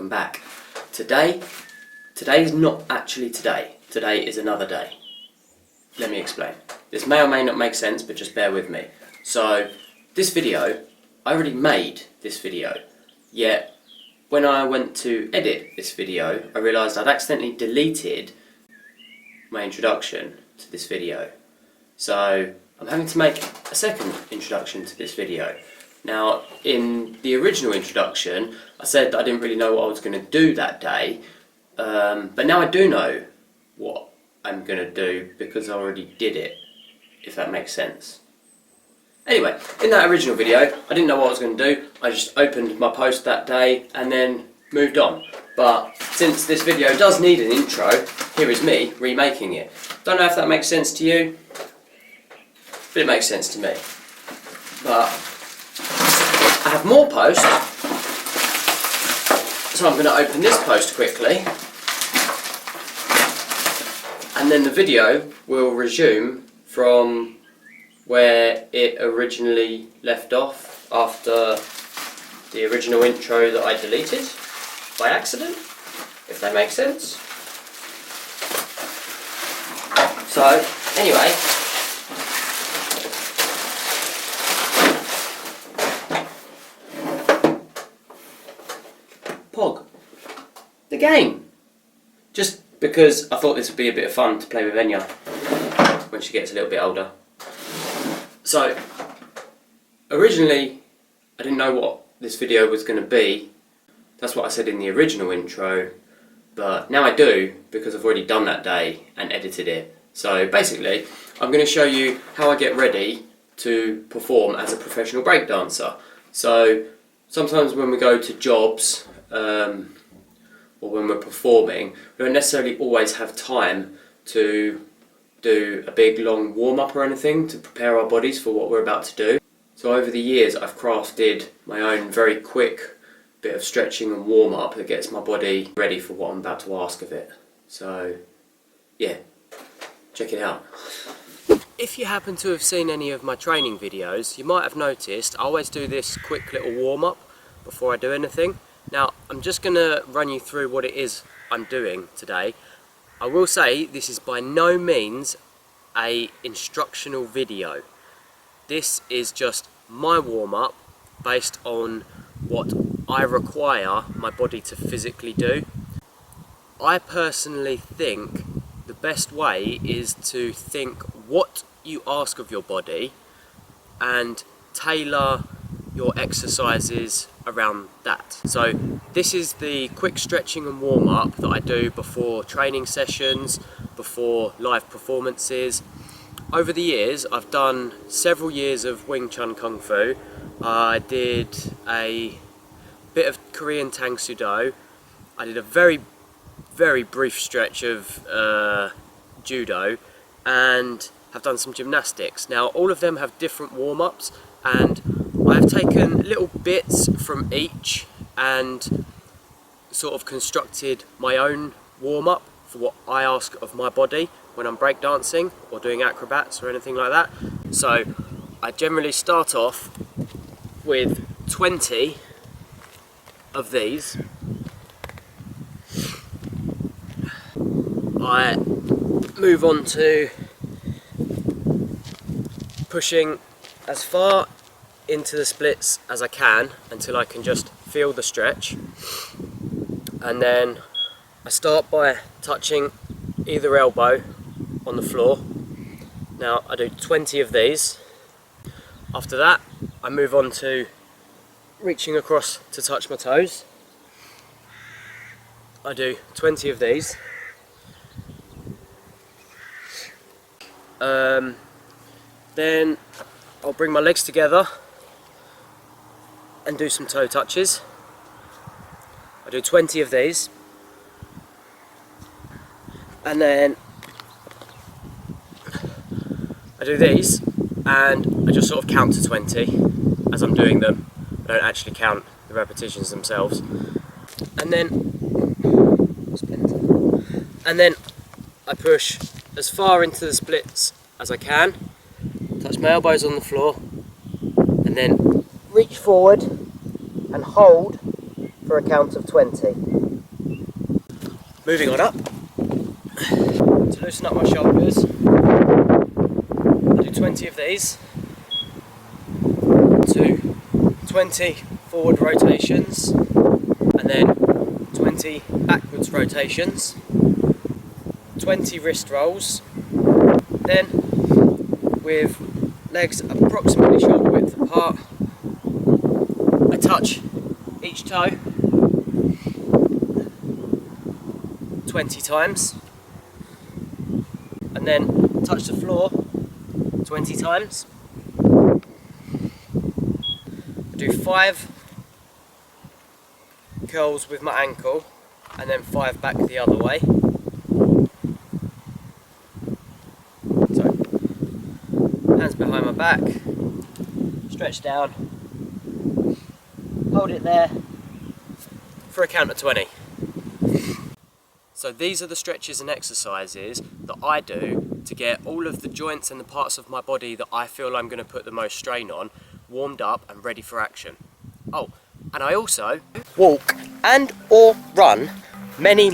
welcome back. Today is not actually today. Today is another day. Let me explain. This may or may not make sense, but just bear with me. So, this video, I already made this video, yet when I went to edit this video, I realised I'd accidentally deleted my introduction to this video. So, I'm having to make a second introduction to this video. Now, in the original introduction, I said that I didn't really know what I was going to do that day, but now I do know what I'm going to do because I already did it, if that makes sense. Anyway, in that original video, I didn't know what I was going to do. I just opened my post that day and then moved on. But since this video does need an intro, here is me remaking it. Don't know if that makes sense to you, but it makes sense to me. But I have more posts, so I'm going to open this post quickly, and then the video will resume from where it originally left off after the original intro that I deleted by accident, if that makes sense. So, anyway, Pog, the game. Just because I thought this would be a bit of fun to play with Enya when she gets a little bit older. So, originally I didn't know what this video was going to be. That's what I said in the original intro, but now I do because I've already done that day and edited it. So basically, I'm going to show you how I get ready to perform as a professional breakdancer. So, sometimes when we go to jobs, or when we're performing, we don't necessarily always have time to do a big long warm-up or anything to prepare our bodies for what we're about to do. So over the years I've crafted my own very quick bit of stretching and warm-up that gets my body ready for what I'm about to ask of it. So yeah, check it out. If you happen to have seen any of my training videos, you might have noticed I always do this quick little warm-up before I do anything. Now, I'm just going to run you through what it is I'm doing today. I will say this is by no means an instructional video. This is just my warm-up based on what I require my body to physically do. I personally think the best way is to think what you ask of your body and tailor your exercises around that. So this is the quick stretching and warm-up that I do before training sessions, before live performances. Over the years I've done several years of Wing Chun Kung Fu. I did a bit of Korean Tang Soo Do. I did a very brief stretch of Judo, and have done some gymnastics. Now all of them have different warm-ups, and I've taken little bits from each and sort of constructed my own warm-up for what I ask of my body when I'm breakdancing or doing acrobats or anything like that. So I generally start off with 20 of these. I move on to pushing as far into the splits as I can until I can just feel the stretch, and then I start by touching either elbow on the floor. Now I do 20 of these. After that I move on to reaching across to touch my toes. I do 20 of these. Then I'll bring my legs together and do some toe touches. I do 20 of these, and then I do these and I just sort of count to 20 as I'm doing them. I don't actually count the repetitions themselves. And then I push as far into the splits as I can, touch my elbows on the floor, and then reach forward and hold for a count of 20. Moving on up. To loosen up my shoulders, I do 20 of these. To 20 forward rotations, and then 20 backwards rotations, 20 wrist rolls. Then, with legs approximately shoulder width apart, I touch each toe 20 times, and then touch the floor 20 times. I do 5 curls with my ankle, and then 5 back the other way. So, hands behind my back, stretch down, hold it there for a count of 20. So these are the stretches and exercises that I do to get all of the joints and the parts of my body that I feel I'm going to put the most strain on warmed up and ready for action. Oh, and I also walk and or run many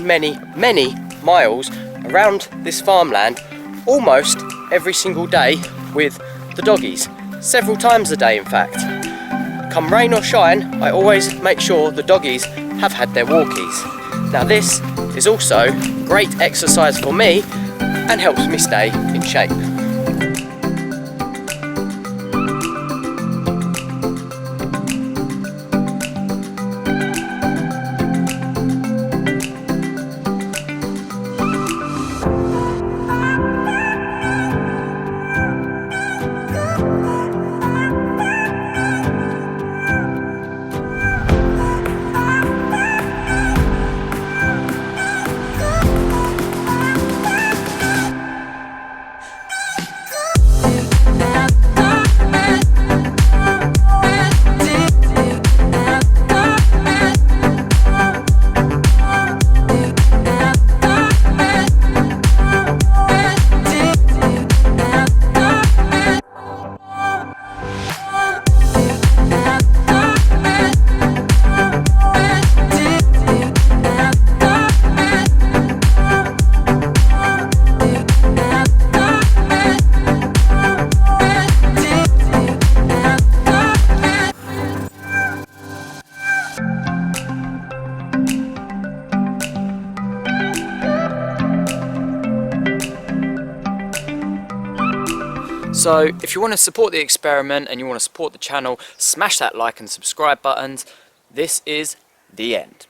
miles around this farmland almost every single day with the doggies, several times a day in fact. Come rain or shine, I always make sure the doggies have had their walkies. Now this is also great exercise for me and helps me stay in shape. So if you want to support the experiment and you want to support the channel, smash that like and subscribe buttons. This is the end.